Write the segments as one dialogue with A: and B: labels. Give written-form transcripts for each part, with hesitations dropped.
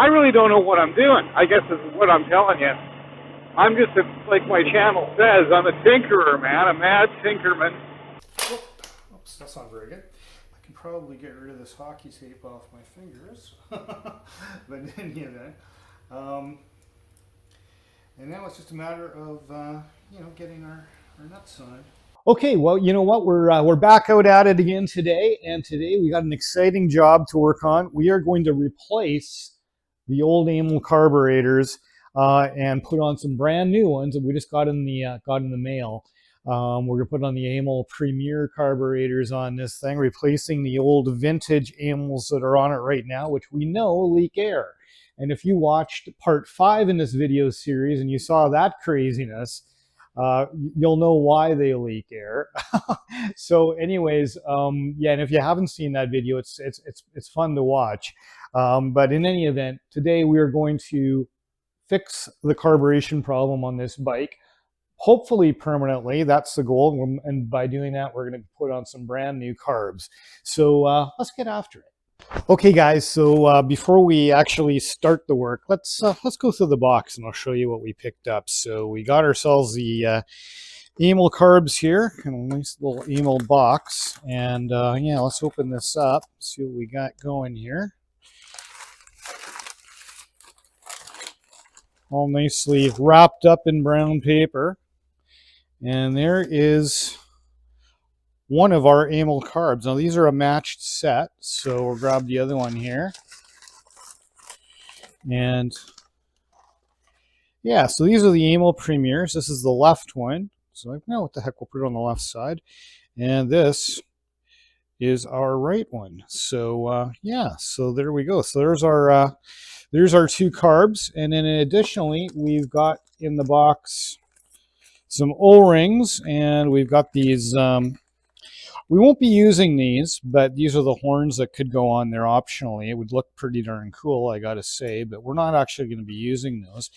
A: I really don't know what I'm doing. I guess this is what I'm telling you. I'm just, like my channel says, I'm a tinkerer, man, a mad tinkerman.
B: Oops, that's not very good. I can probably get rid of this hockey tape off my fingers. But in any event, and now it's just a matter of, getting our nuts on. Okay, well, you know what? We're back out at it again today, and today we got an exciting job to work on. We are going to replace the old Amal carburetors and put on some brand new ones that we just got in the mail. We're gonna put on the Amal Premier carburetors on this thing, replacing the old vintage Amals that are on it right now, which we know leak air. And if you watched part 5 in this video series and you saw that craziness, you'll know why they leak air. So anyways, yeah, and if you haven't seen that video, it's fun to watch. But in any event, today we are going to fix the carburation problem on this bike, hopefully permanently. That's the goal. And by doing that, we're going to put on some brand new carbs. So let's get after it. Okay, guys, so before we actually start the work, let's go through the box and I'll show you what we picked up. So we got ourselves the Amal carbs here, kind of a nice little Amal box. And yeah, let's open this up, see what we got going here. All nicely wrapped up in brown paper. And there is one of our Amal carbs. Now these are a matched set, so we'll grab the other one here. And yeah, so these are the Amal Premiers. This is the left one. So like, no, what the heck, we'll put it on the left side. And this is our right one. So yeah, so there we go. So there's our 2 carbs. And then additionally, we've got in the box some O-rings, and we've got these we won't be using these, but these are the horns that could go on there optionally. It would look pretty darn cool, I gotta say, but we're not actually going to be using those.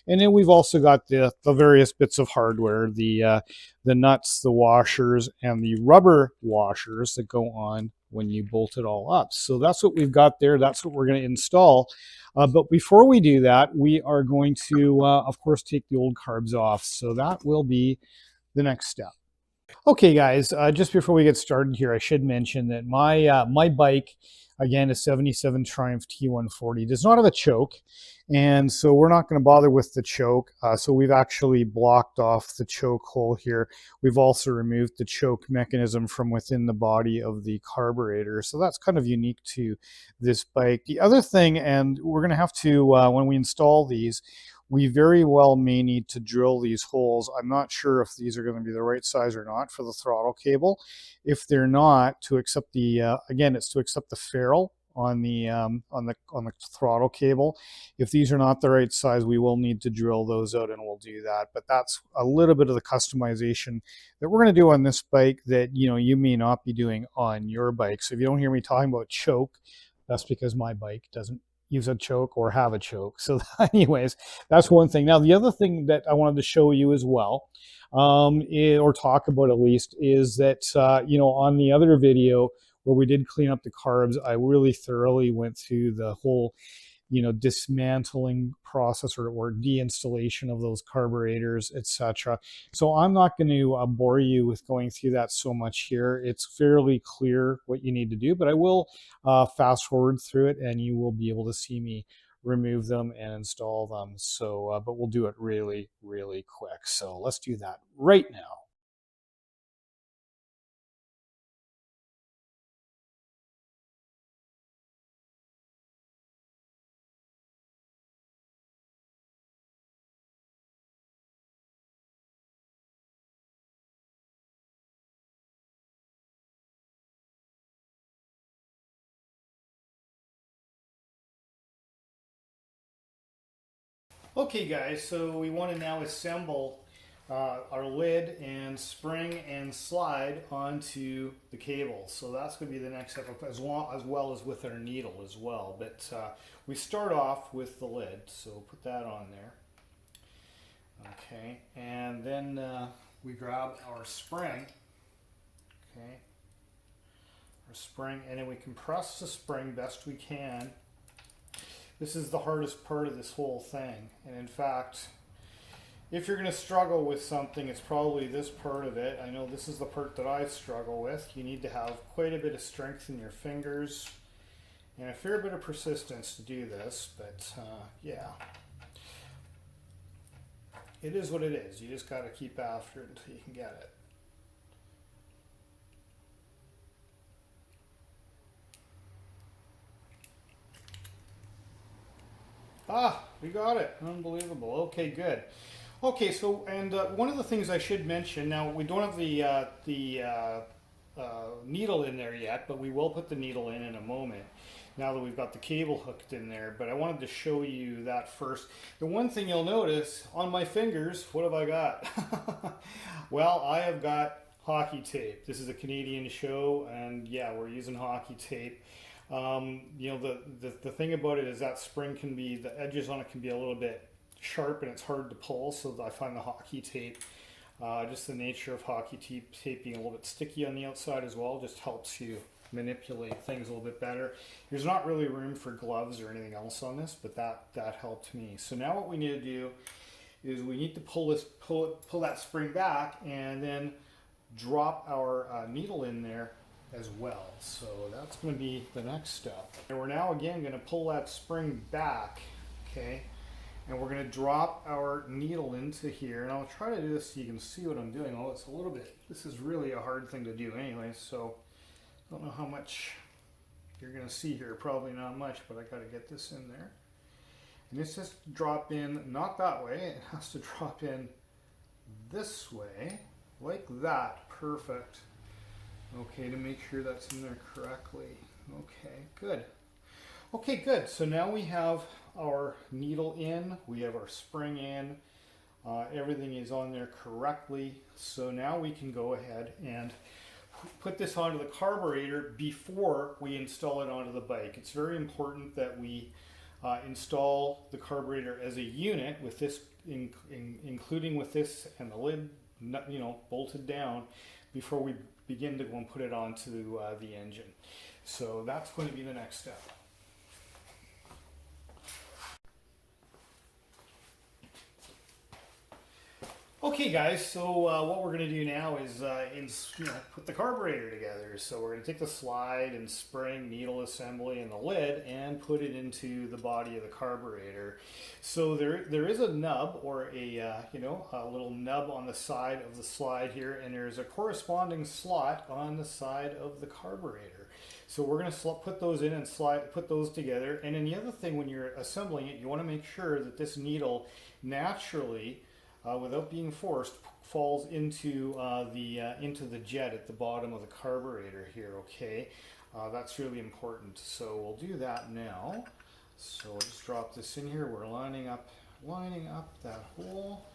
B: And then we've also got the various bits of hardware, the nuts, the washers, and the rubber washers that go on when you bolt it all up. So that's what we've got there. That's what we're going to install. But before we do that, we are going to, of course, take the old carbs off. So that will be the next step. Okay, guys, just before we get started here, I should mention that my bike, again, a 77 Triumph T140, does not have a choke, and so we're not going to bother with the choke. So we've actually blocked off the choke hole here. We've also removed the choke mechanism from within the body of the carburetor, so that's kind of unique to this bike. The other thing, and we're going to have to, when we install these, we very well may need to drill these holes. I'm not sure if these are going to be the right size or not for the throttle cable. If they're not, to accept the again, it's to accept the ferrule on the throttle cable. If these are not the right size, we will need to drill those out, and we'll do that. But that's a little bit of the customization that we're going to do on this bike that you may not be doing on your bike. So if you don't hear me talking about choke, that's because my bike doesn't use a choke or have a choke. So anyways, that's one thing. Now the other thing that I wanted to show you as well, or talk about at least, is that on the other video where we did clean up the carbs, I really thoroughly went through the whole dismantling process or deinstallation of those carburetors, etc. So I'm not going to bore you with going through that so much here. It's fairly clear what you need to do, but I will fast forward through it, and you will be able to see me remove them and install them. So, but we'll do it really, really quick. So let's do that right now. Okay, guys, so we want to now assemble our lid and spring and slide onto the cable. So that's going to be the next step, as well as with our needle as well. But we start off with the lid, so put that on there. Okay, and then we grab our spring. Okay, our spring, and then we compress the spring best we can This is the hardest part of this whole thing. And in fact, if you're going to struggle with something, it's probably this part of it. I know this is the part that I struggle with. You need to have quite a bit of strength in your fingers and a fair bit of persistence to do this, but yeah. It is what it is. You just got to keep after it until you can get it. Ah, we got it. Unbelievable. Okay, good. Okay, so, and one of the things I should mention, now we don't have the needle in there yet, but we will put the needle in a moment, now that we've got the cable hooked in there. But I wanted to show you that first. The one thing you'll notice on my fingers, what have I got? Well, I have got hockey tape. This is a Canadian show, and yeah, we're using hockey tape. You know, the thing about it is that spring can be, the edges on it can be a little bit sharp and it's hard to pull, so I find the hockey tape, just the nature of hockey tape being a little bit sticky on the outside as well, just helps you manipulate things a little bit better. There's not really room for gloves or anything else on this, but that helped me. So now what we need to do is we need to pull that spring back and then drop our needle in there as well. So that's going to be the next step. And we're now again going to pull that spring back, okay? And we're going to drop our needle into here. And I'll try to do this so you can see what I'm doing. Oh, it's a little bit, this is really a hard thing to do anyway, so I don't know how much you're going to see here. Probably not much, but I got to get this in there. And this has to drop in, not that way, it has to drop in this way, like that. Perfect. Okay, to make sure that's in there correctly. Okay, good. Okay, good. So now we have our needle in, we have our spring in, everything is on there correctly. So now we can go ahead and put this onto the carburetor before we install it onto the bike. It's very important that we install the carburetor as a unit with this, including with this and the lid, you know, bolted down before we begin to go and put it onto the engine. So that's going to be the next step. Okay guys, so what we're going to do now is put the carburetor together. So we're going to take the slide and spring, needle assembly, and the lid and put it into the body of the carburetor. So there is a nub, or a little nub on the side of the slide here, and there's a corresponding slot on the side of the carburetor. So we're going to put those in and put those together. And then the other thing, when you're assembling it, you want to make sure that this needle naturally, without being forced, falls into the jet at the bottom of the carburetor here. Okay, that's really important. So we'll do that now. So we'll just drop this in here. We're lining up that hole,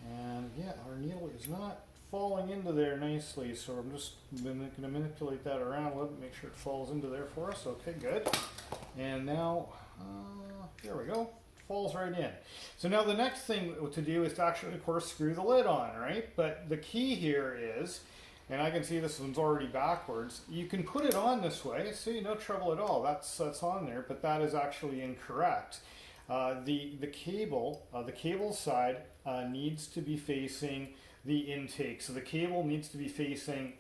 B: and yeah, our needle is not falling into there nicely. So I'm just going to manipulate that around a little bit, make sure it falls into there for us. Okay, good. And now there we go. Falls right in. So now the next thing to do is to actually, of course, screw the lid on, right? But the key here is, and I can see this one's already backwards, you can put it on this way, see, no trouble at all. That's on there, but that is actually incorrect. The cable side needs to be facing the intake. So the cable needs to be facing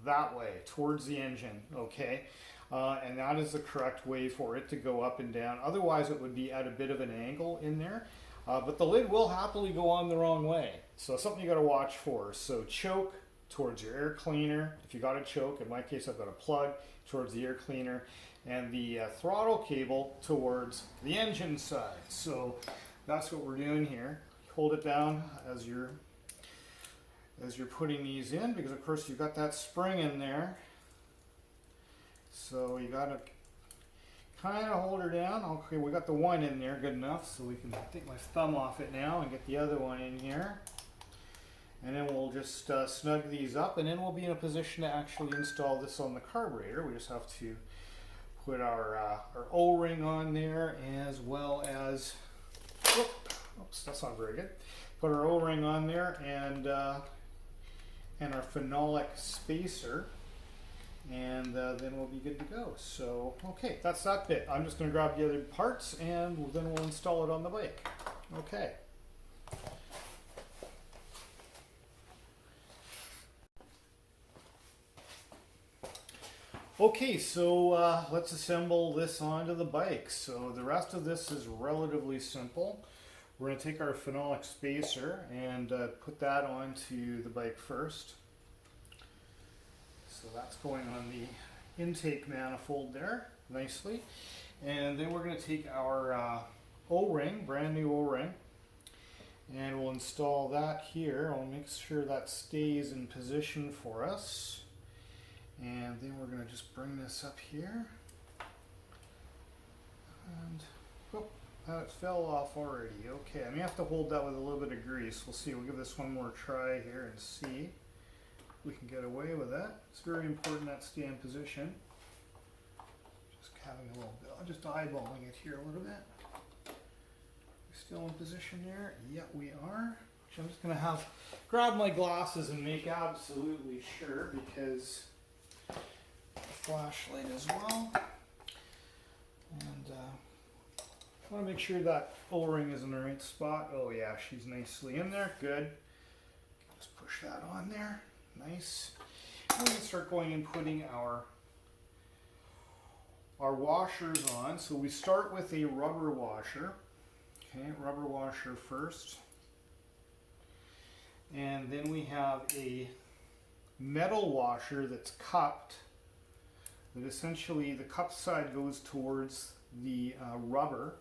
B: that way, towards the engine, okay? And that is the correct way for it to go up and down. Otherwise it would be at a bit of an angle in there. But the lid will happily go on the wrong way. So something you got to watch for. So choke towards your air cleaner. If you got a choke, in my case I've got a plug towards the air cleaner, and the throttle cable towards the engine side. So that's what we're doing here. Hold it down as you're putting these in, because of course you've got that spring in there. So you got to kind of hold her down. Okay, we got the one in there good enough, so we can take my thumb off it now and get the other one in here. And then we'll just snug these up, and then we'll be in a position to actually install this on the carburetor. We just have to put our O-ring on there, as well as, oops, that's not very good. Put our O-ring on there, and our phenolic spacer. and then we'll be good to go. So, okay, that's that bit. I'm just going to grab the other parts and then we'll install it on the bike. Okay. Okay, so let's assemble this onto the bike. So the rest of this is relatively simple. We're going to take our phenolic spacer and put that onto the bike first. So that's going on the intake manifold there nicely. And then we're going to take our O-ring, brand new O-ring, and we'll install that here. I'll make sure that stays in position for us. And then we're going to just bring this up here. And whoop, that fell off already. Okay, I may have to hold that with a little bit of grease. We'll see. We'll give this one more try here and see if we can get away with that. It's very important that stay in position. Just having a little bit, I'm just eyeballing it here a little bit. Still in position there? Yeah, we are. I'm just going to grab my glasses and make absolutely sure, because flashlight as well, and I want to make sure that O-ring is in the right spot. Oh yeah, she's nicely in there. Good. Just push that on there. Nice. And we can start going and putting our washers on. So we start with a rubber washer. Okay, rubber washer first, and then we have a metal washer that's cupped. That essentially the cup side goes towards the rubber.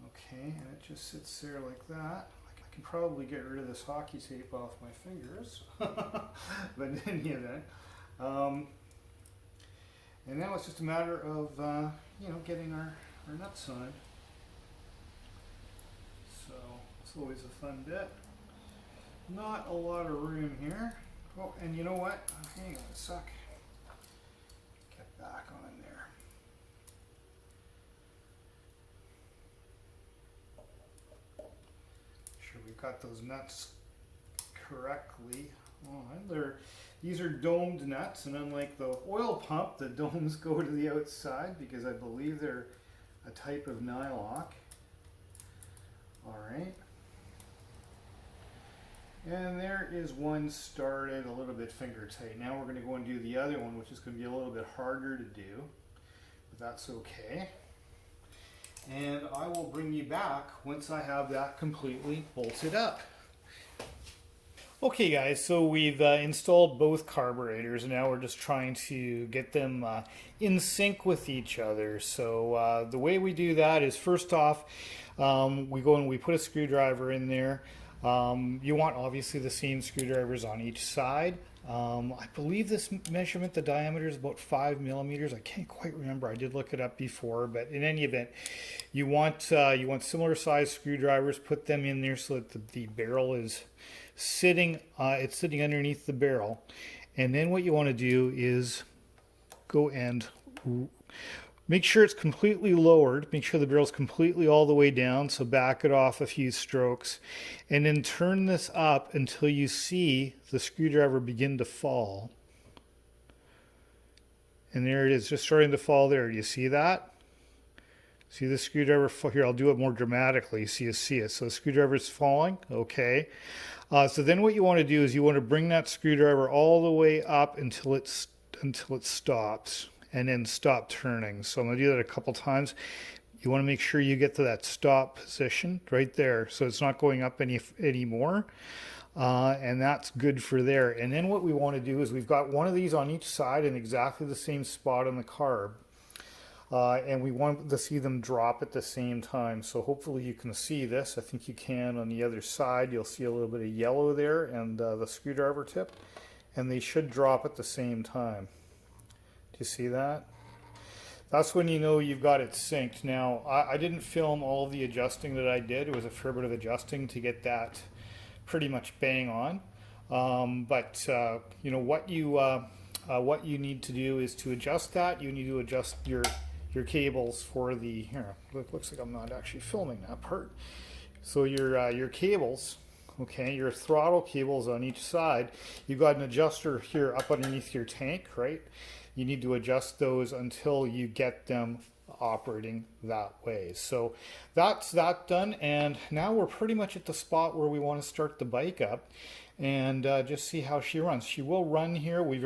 B: Okay, and it just sits there like that. I can probably get rid of this hockey tape off my fingers, but in any event. And now it's just a matter of getting our nuts on. So it's always a fun bit. Not a lot of room here. Oh, and you know what? Hang on a sec. Back on there. Sure we've got those nuts correctly on. These are domed nuts, and unlike the oil pump, the domes go to the outside because I believe they're a type of nylock. All right. And there is one started a little bit finger tight. Now we're going to go and do the other one, which is going to be a little bit harder to do, but that's okay. And I will bring you back once I have that completely bolted up. Okay guys, so we've installed both carburetors, and now we're just trying to get them in sync with each other. So the way we do that is, first off, we go and we put a screwdriver in there. You want obviously the same screwdrivers on each side. I believe this measurement, the diameter is about 5 millimeters. I can't quite remember. I did look it up before, but in any event, you want similar size screwdrivers. Put them in there so that the barrel is sitting. It's sitting underneath the barrel, and then what you want to do is go and make sure it's completely lowered. Make sure the barrel's completely all the way down. So back it off a few strokes, and then turn this up until you see the screwdriver begin to fall. And there it is, just starting to fall there. Do you see that? See the screwdriver fall here? I'll do it more dramatically so you see it. So the screwdriver is falling. Okay. So then what you want to do is you want to bring that screwdriver all the way up until it stops, and then stop turning. So I'm going to do that a couple times. You want to make sure you get to that stop position right there, so it's not going up anymore. And that's good for there. And then what we want to do is, we've got one of these on each side in exactly the same spot on the carb. And we want to see them drop at the same time. So hopefully you can see this. I think you can on the other side. You'll see a little bit of yellow there and the screwdriver tip. And they should drop at the same time. Do you see that? That's when you know you've got it synced. Now, I didn't film all of the adjusting that I did. It was a fair bit of adjusting to get that pretty much bang on. You know what you need to do is to adjust that. You need to adjust your cables for the. Here, looks like I'm not actually filming that part. So your cables okay, your throttle cables on each side, you've got an adjuster here up underneath your tank, right? You need to adjust those until you get them operating that way. So that's that done, and now we're pretty much at the spot where we want to start the bike up and just see how she runs. She will run here. We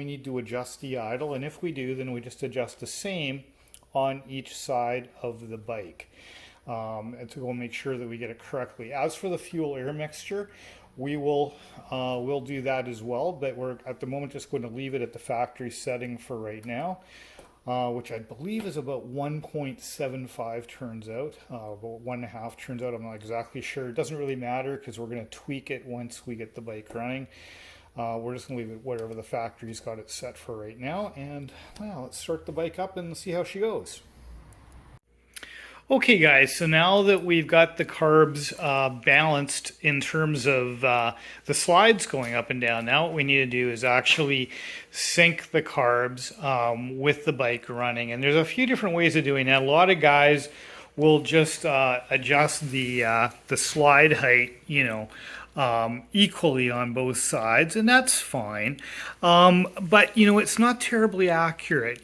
B: need to adjust the idle, and if we do, then we just adjust the same on each side of the bike, and to go make sure that we get it correctly. As for the fuel air mixture, we will we'll do that as well, but we're at the moment just going to leave it at the factory setting for right now, which I believe is about 1.75 turns out, about 1.5 turns out. I'm not exactly sure. It doesn't really matter because we're going to tweak it once we get the bike running. We're just going to leave it whatever the factory's got it set for right now, and well, let's start the bike up and see how she goes. Okay guys, so now that we've got the carbs balanced in terms of the slides going up and down, now what we need to do is actually sync the carbs with the bike running. And there's a few different ways of doing that. A lot of guys will just adjust the slide height, equally on both sides, and that's fine. But it's not terribly accurate.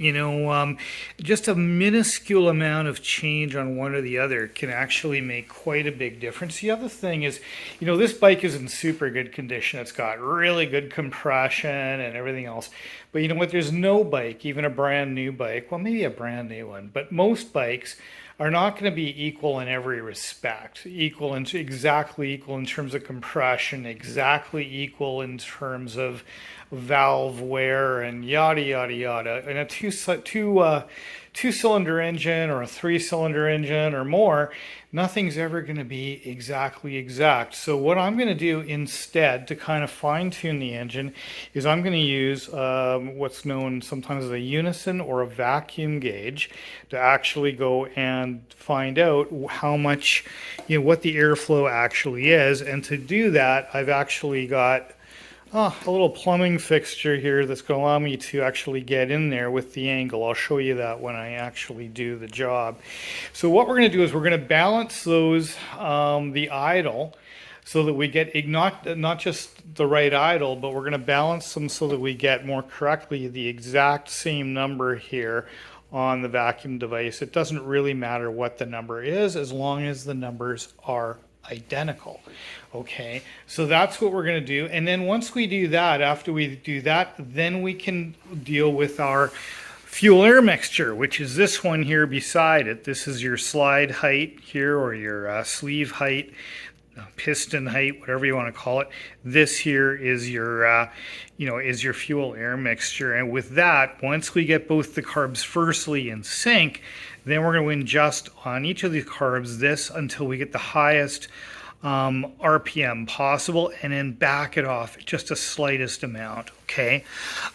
B: Just a minuscule amount of change on one or the other can actually make quite a big difference. The other thing is, this bike is in super good condition. It's got really good compression and everything else. But you know what? There's no bike, even a brand new bike, well, maybe a brand new one, but most bikes are not going to be equal in every respect. Exactly equal in terms of compression, exactly equal in terms of valve wear, and yada yada yada. And a two-cylinder engine or a three-cylinder engine or more, nothing's ever going to be exactly exact. So what I'm going to do instead to kind of fine-tune the engine is I'm going to use what's known sometimes as a unison or a vacuum gauge to actually go and find out how much, what the airflow actually is. And to do that, I've actually got a little plumbing fixture here that's going to allow me to actually get in there with the angle. I'll show you that when I actually do the job. So what we're going to do is we're going to balance those, the idle, so that we get not just the right idle, but we're going to balance them so that we get more correctly the exact same number here on the vacuum device. It doesn't really matter what the number is as long as the numbers are identical. Okay, so that's what we're going to do. And then once we do that, after we do that, then we can deal with our fuel air mixture, which is this one here beside it. This is your slide height here, or your sleeve height, piston height, whatever you want to call it. This here is your is your fuel air mixture. And with that, once we get both the carbs firstly in sync, then we're going to adjust on each of these carbs this until we get the highest RPM possible, and then back it off just the slightest amount. Okay,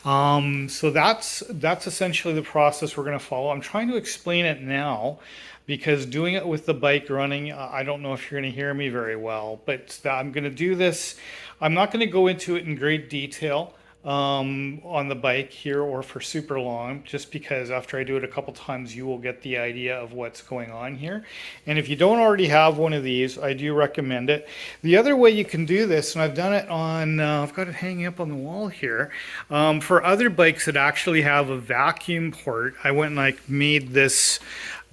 B: so that's essentially the process we're going to follow. I'm trying to explain it now because doing it with the bike running, I don't know if you're going to hear me very well, but I'm going to do this. I'm not going to go into it in great detail on the bike here or for super long, just because after I do it a couple times you will get the idea of what's going on here. And if you don't already have one of these, I do recommend it. The other way you can do this, and I've done it on I've got it hanging up on the wall here, for other bikes that actually have a vacuum port, I went and I made this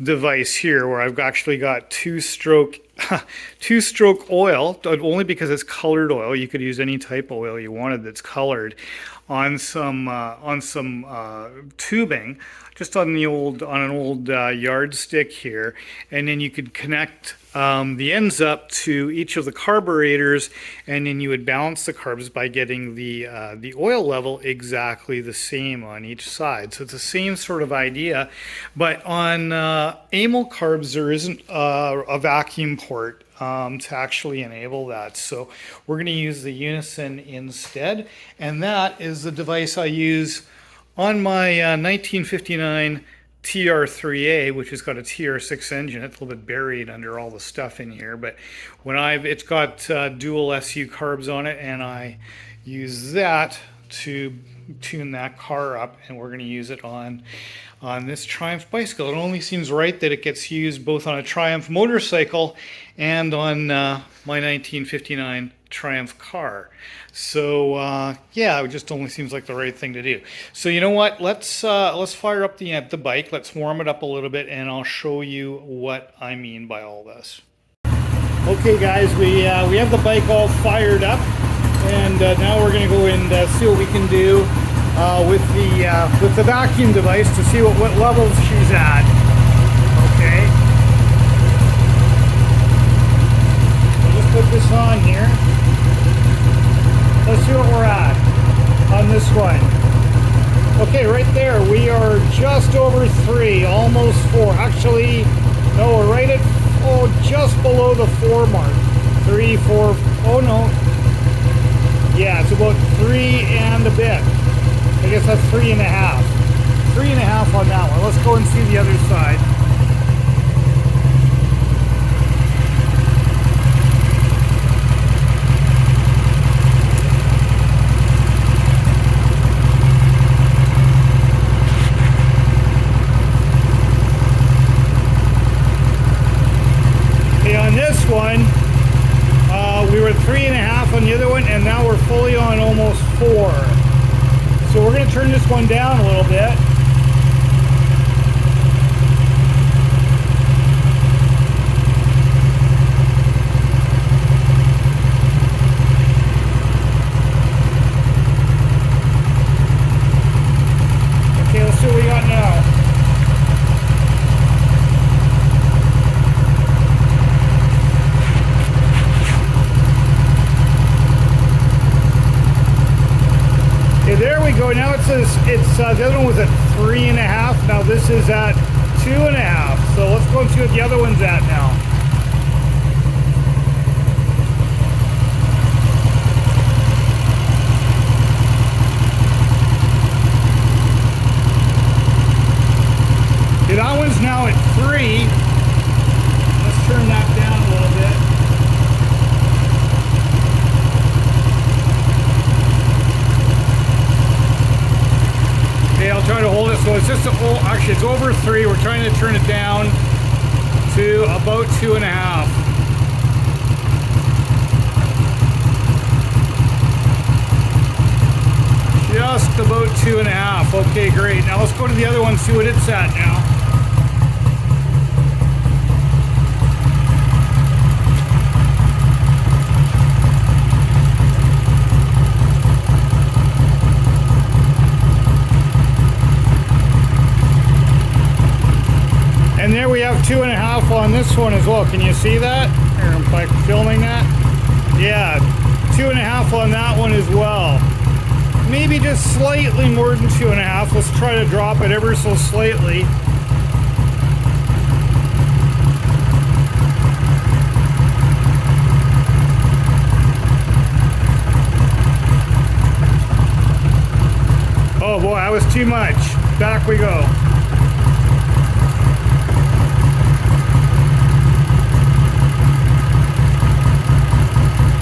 B: device here where I've actually got two-stroke oil, only because it's colored oil. You could use any type of oil you wanted that's colored, on some tubing, just on an old yardstick here, and then you could connect the ends up to each of the carburetors, and then you would balance the carbs by getting the oil level exactly the same on each side. So it's the same sort of idea, but on Amal carbs there isn't a vacuum port to actually enable that. So we're going to use the Unison instead, and that is the device I use on my 1959 TR3A, which has got a TR6 engine. It's a little bit buried under all the stuff in here, but when it's got dual SU carbs on it, and I use that to tune that car up, and we're going to use it on this Triumph bicycle. It only seems right that it gets used both on a Triumph motorcycle and on my 1959 Triumph car. So yeah, it just only seems like the right thing to do. So you know what? Let's fire up the bike. Let's warm it up a little bit, and I'll show you what I mean by all this. Okay, guys, we have the bike all fired up, and now we're going to go and see what we can do with the vacuum device to see what levels she's at. Okay. So just put this on here. Let's see what we're at on this one. Okay, right there, we are just over 3, almost 4. Actually, no, we're right at, just below the 4 mark. 3, 4, oh no. Yeah, it's about 3 and a bit. I guess that's 3.5. 3.5 on that one. Let's go and see the other side. On this one, we were 3.5 on the other one, and now we're fully on almost 4. So we're going to turn this one down a little bit. Okay, let's see what we got now. There we go. Now it says the other one was at 3.5. Now this is at 2.5. So let's go and see what the other one's at now. Okay, that one's now at 3. Let's turn that down a little bit. Okay, I'll try to hold it. So it's just actually it's over 3. We're trying to turn it down to about 2.5. Just about 2.5. Okay, great. Now let's go to the other one and see what it's at now. And there we have 2.5 on this one as well. Can you see that? Here, I'm like filming that. Yeah, 2.5 on that one as well. Maybe just slightly more than 2.5. Let's try to drop it ever so slightly. Oh boy, that was too much. Back we go.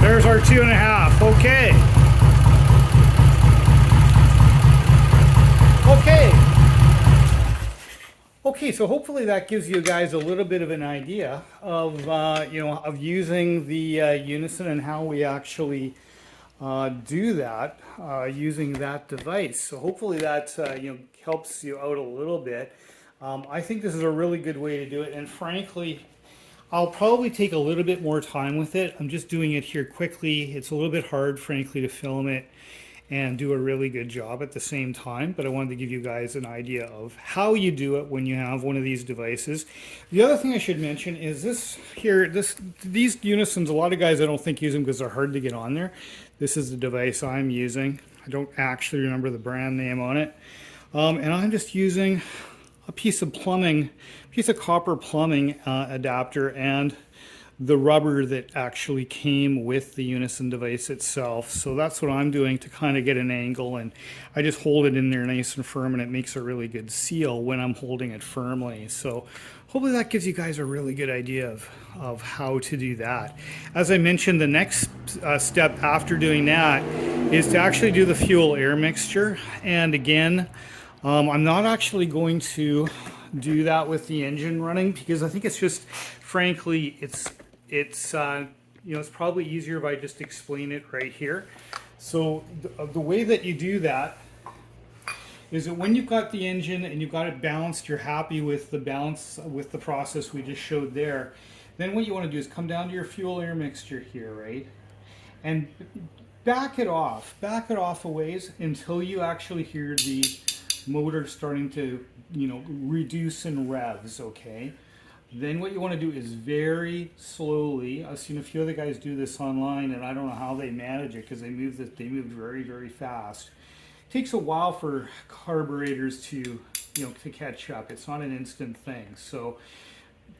B: There's our 2.5. Okay. Okay, so hopefully that gives you guys a little bit of an idea of of using the Unison and how we actually do that using that device. So hopefully that helps you out a little bit. I think this is a really good way to do it, and frankly, I'll probably take a little bit more time with it. I'm just doing it here quickly. It's a little bit hard, frankly, to film it and do a really good job at the same time, but I wanted to give you guys an idea of how you do it when you have one of these devices. The other thing I should mention is this here, these Unisons, a lot of guys I don't think use them because they're hard to get on there. This is the device I'm using. I don't actually remember the brand name on it. And I'm just using a piece of copper plumbing adapter and the rubber that actually came with the Unison device itself. So that's what I'm doing to kind of get an angle, and I just hold it in there nice and firm, and it makes a really good seal when I'm holding it firmly. So hopefully that gives you guys a really good idea of how to do that. As I mentioned, the next step after doing that is to actually do the fuel air mixture. And again, I'm not actually going to do that with the engine running because I think it's just, frankly, it's it's probably easier if I just explain it right here. So the way that you do that is that when you've got the engine and you've got it balanced, you're happy with the balance with the process we just showed there, then what you want to do is come down to your fuel air mixture here, right? And back it off a ways until you actually hear the motor starting to, reduce in revs, okay? Then what you want to do is very slowly. I've seen a few other guys do this online, and I don't know how they manage it because they move very, very fast. It takes a while for carburetors to, to catch up. It's not an instant thing. So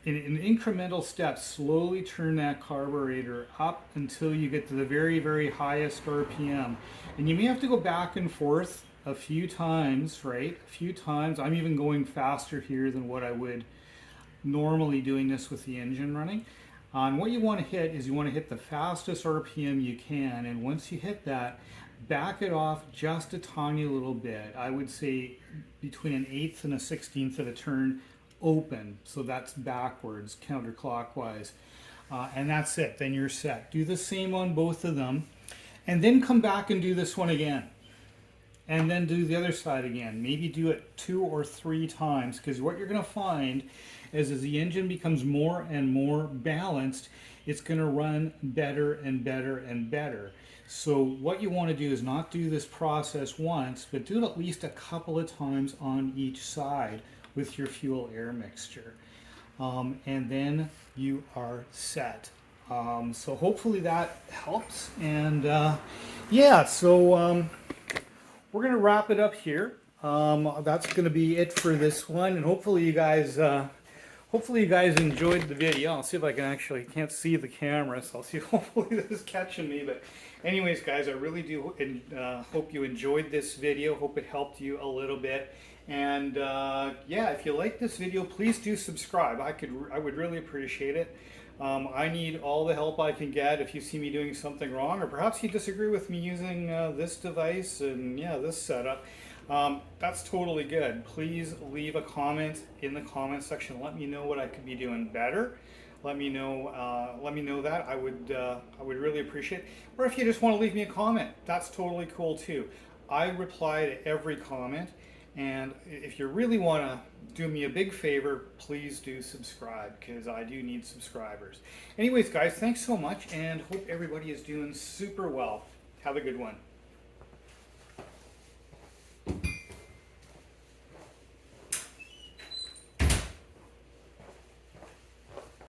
B: in incremental steps, slowly turn that carburetor up until you get to the very, very highest RPM. And you may have to go back and forth a few times, right? A few times. I'm even going faster here than what I would normally doing this with the engine running. And what you want to hit is you want to hit the fastest RPM you can, and once you hit that, back it off just a tiny little bit. I would say between an 1/8 and a 1/16 of a turn open, so that's backwards, counterclockwise, and that's it. Then you're set. Do the same on both of them, and then come back and do this one again. And then do the other side again. Maybe do it 2 or 3 times, because what you're going to find is as the engine becomes more and more balanced, it's going to run better and better and better. So what you want to do is not do this process once, but do it at least a couple of times on each side with your fuel air mixture. And then you are set. So hopefully that helps. And yeah, so we're going to wrap it up here. That's going to be it for this one, and hopefully you guys enjoyed the video. I'll see if I can't see the camera, so I'll see. Hopefully this is catching me. But anyways, guys, I really do hope you enjoyed this video. Hope it helped you a little bit. And yeah, if you like this video, please do subscribe. I would really appreciate it. I need all the help I can get if you see me doing something wrong, or perhaps you disagree with me using this device and this setup. That's totally good. Please leave a comment in the comment section. Let me know what I could be doing better. Let me know that. I would really appreciate it. Or if you just want to leave me a comment, that's totally cool too. I reply to every comment. And if you really want to do me a big favor, please do subscribe, because I do need subscribers. Anyways, guys, thanks so much, and hope everybody is doing super well. Have a good one.